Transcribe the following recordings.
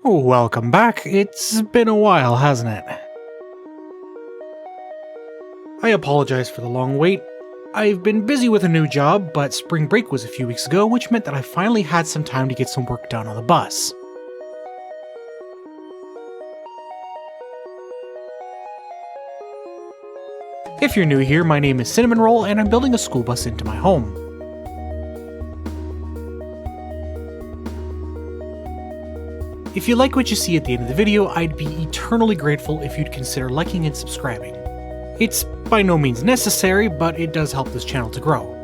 Welcome back. It's been a while, hasn't it? I apologize for the long wait. I've been busy with a new job, but spring break was a few weeks ago, which meant that I finally had some time to get some work done on the bus. If you're new here, my name is Cinnamon Roll, and I'm building a school bus into my home. If you like what you see at the end of the video, I'd be eternally grateful if you'd consider liking and subscribing. It's by no means necessary, but it does help this channel to grow.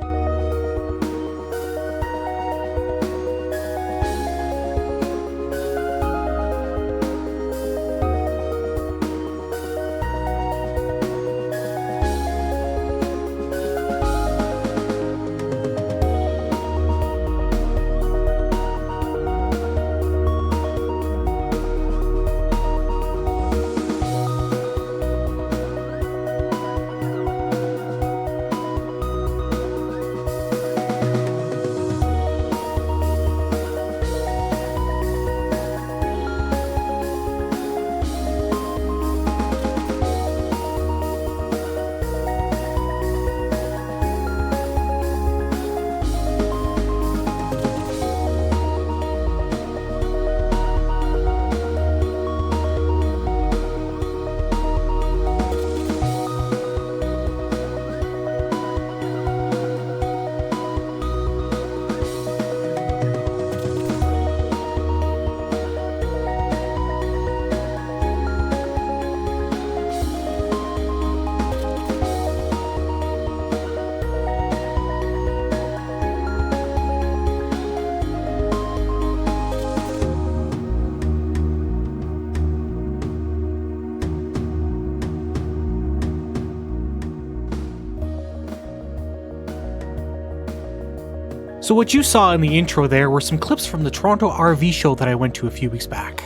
So what you saw in the intro there were some clips from the Toronto RV show that I went to a few weeks back.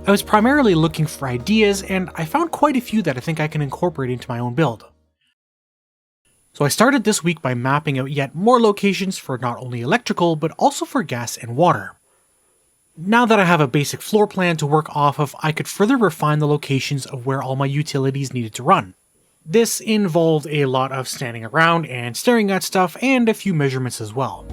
I was primarily looking for ideas, and I found quite a few that I think I can incorporate into my own build. So I started this week by mapping out yet more locations for not only electrical, but also for gas and water. Now that I have a basic floor plan to work off of, I could further refine the locations of where all my utilities needed to run. This involved a lot of standing around and staring at stuff, and a few measurements as well.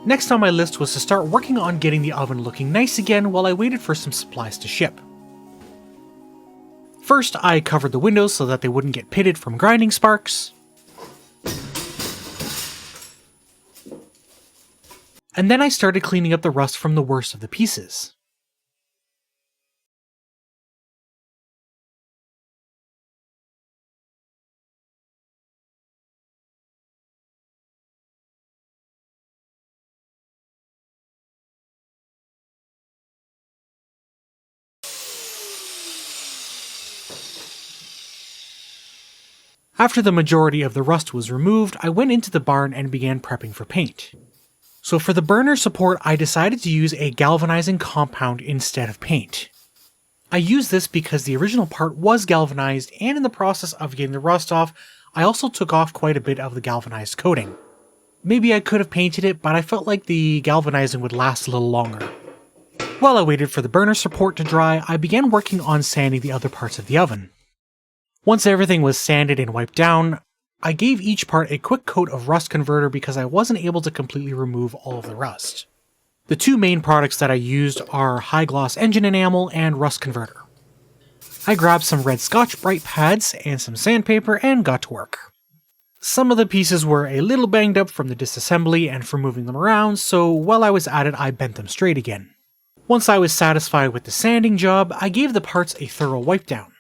Next on my list was to start working on getting the oven looking nice again while I waited for some supplies to ship. First, I covered the windows so that they wouldn't get pitted from grinding sparks. And then I started cleaning up the rust from the worst of the pieces. After the majority of the rust was removed, I went into the barn and began prepping for paint. So for the burner support, I decided to use a galvanizing compound instead of paint. I used this because the original part was galvanized, and in the process of getting the rust off, I also took off quite a bit of the galvanized coating. Maybe I could have painted it, but I felt like the galvanizing would last a little longer. While I waited for the burner support to dry, I began working on sanding the other parts of the oven. Once everything was sanded and wiped down, I gave each part a quick coat of rust converter because I wasn't able to completely remove all of the rust. The two main products that I used are high gloss engine enamel and rust converter. I grabbed some red Scotch-Brite pads and some sandpaper and got to work. Some of the pieces were a little banged up from the disassembly and from moving them around, so while I was at it I bent them straight again. Once I was satisfied with the sanding job, I gave the parts a thorough wipe down.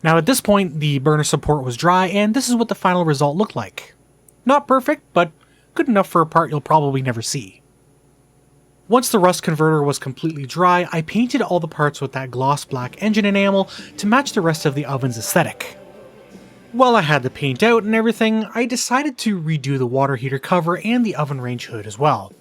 Now at this point, the burner support was dry, and this is what the final result looked like. Not perfect, but good enough for a part you'll probably never see. Once the rust converter was completely dry, I painted all the parts with that gloss black engine enamel to match the rest of the oven's aesthetic. While I had the paint out and everything, I decided to redo the water heater cover and the oven range hood as well.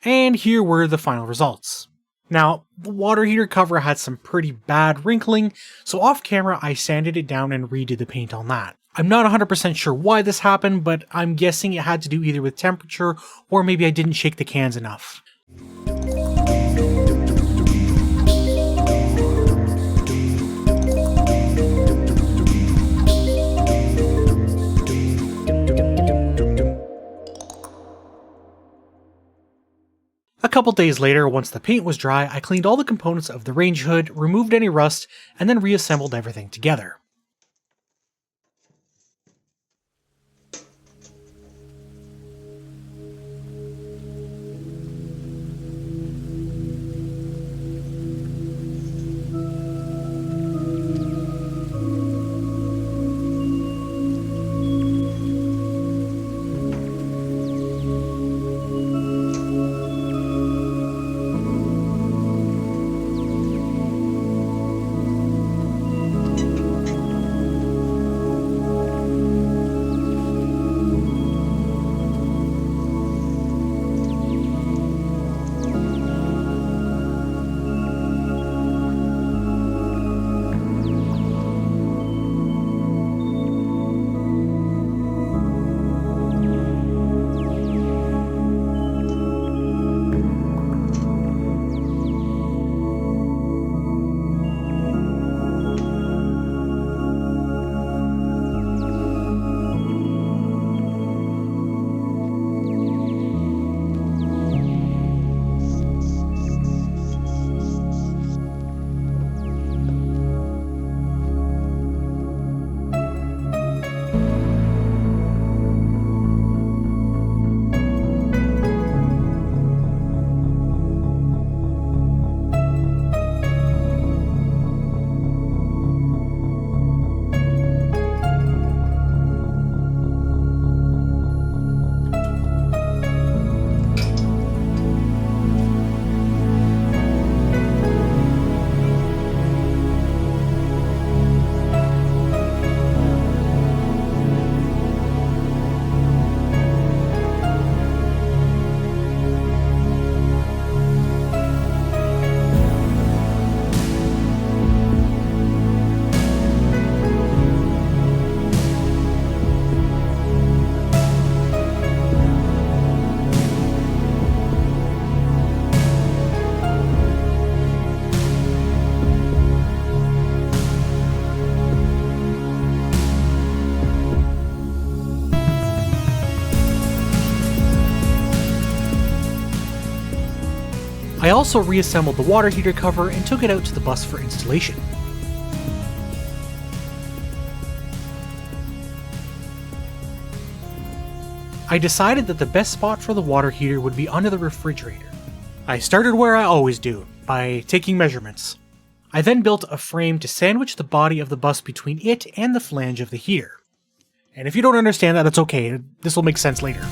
And here were the final results. Now, the water heater cover had some pretty bad wrinkling, so off camera I sanded it down and redid the paint on that. I'm not 100% sure why this happened, but I'm guessing it had to do either with temperature or maybe I didn't shake the cans enough. A couple days later, once the paint was dry, I cleaned all the components of the range hood, removed any rust, and then reassembled everything together. I also reassembled the water heater cover and took it out to the bus for installation. I decided that the best spot for the water heater would be under the refrigerator. I started where I always do, by taking measurements. I then built a frame to sandwich the body of the bus between it and the flange of the heater. And if you don't understand that, that's okay, this will make sense later.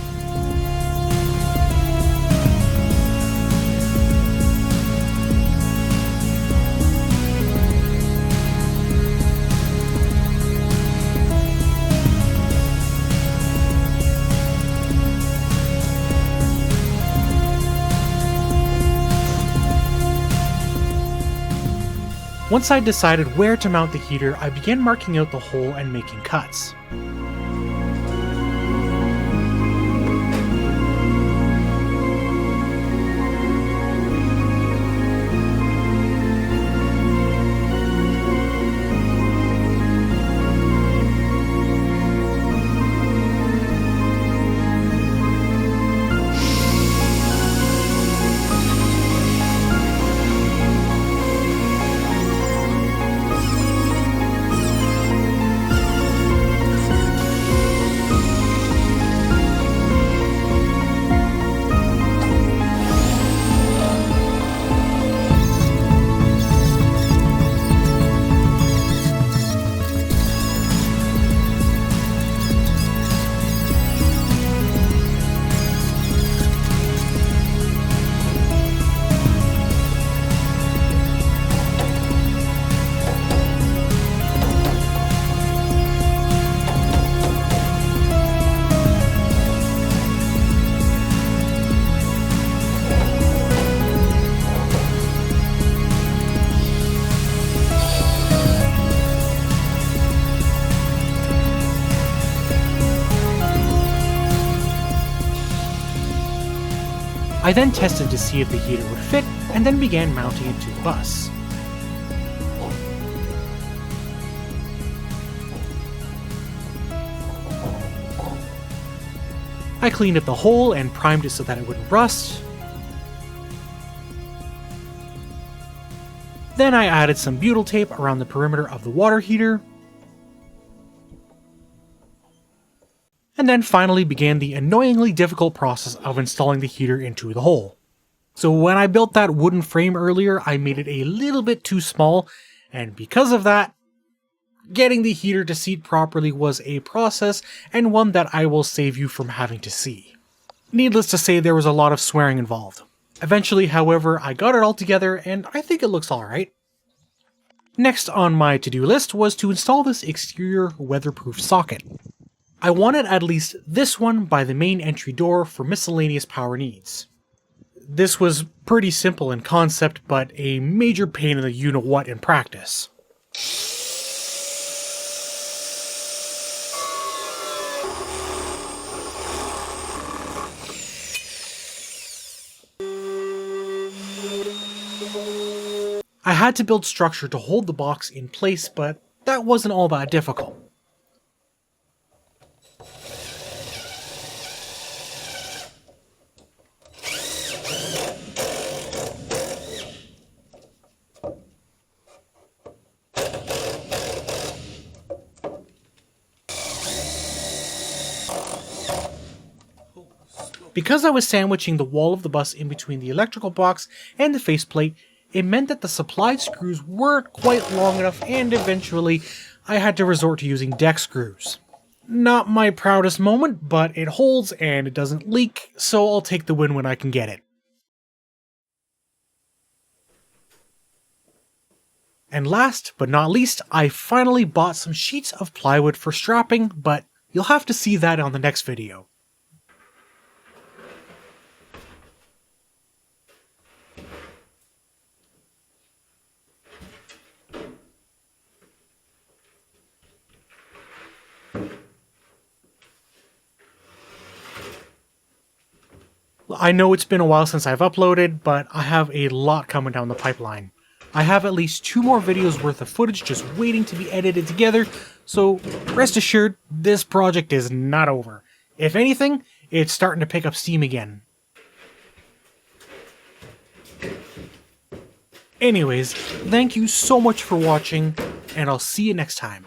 Once I decided where to mount the heater, I began marking out the hole and making cuts. I then tested to see if the heater would fit, and then began mounting it to the bus. I cleaned up the hole and primed it so that it wouldn't rust. Then I added some butyl tape around the perimeter of the water heater. And then finally began the annoyingly difficult process of installing the heater into the hole. So when I built that wooden frame earlier, I made it a little bit too small, and because of that, getting the heater to seat properly was a process, and one that I will save you from having to see. Needless to say, there was a lot of swearing involved. Eventually, however, I got it all together, and I think it looks alright. Next on my to-do list was to install this exterior weatherproof socket. I wanted at least this one by the main entry door for miscellaneous power needs. This was pretty simple in concept, but a major pain in the you-know-what in practice. I had to build structure to hold the box in place, but that wasn't all that difficult. Because I was sandwiching the wall of the bus in between the electrical box and the faceplate, it meant that the supplied screws weren't quite long enough, and eventually I had to resort to using deck screws. Not my proudest moment, but it holds and it doesn't leak, so I'll take the win when I can get it. And last but not least, I finally bought some sheets of plywood for strapping, but you'll have to see that on the next video. I know it's been a while since I've uploaded, but I have a lot coming down the pipeline. I have at least 2 more videos worth of footage just waiting to be edited together, so rest assured, this project is not over. If anything, it's starting to pick up steam again. Anyways, thank you so much for watching, and I'll see you next time.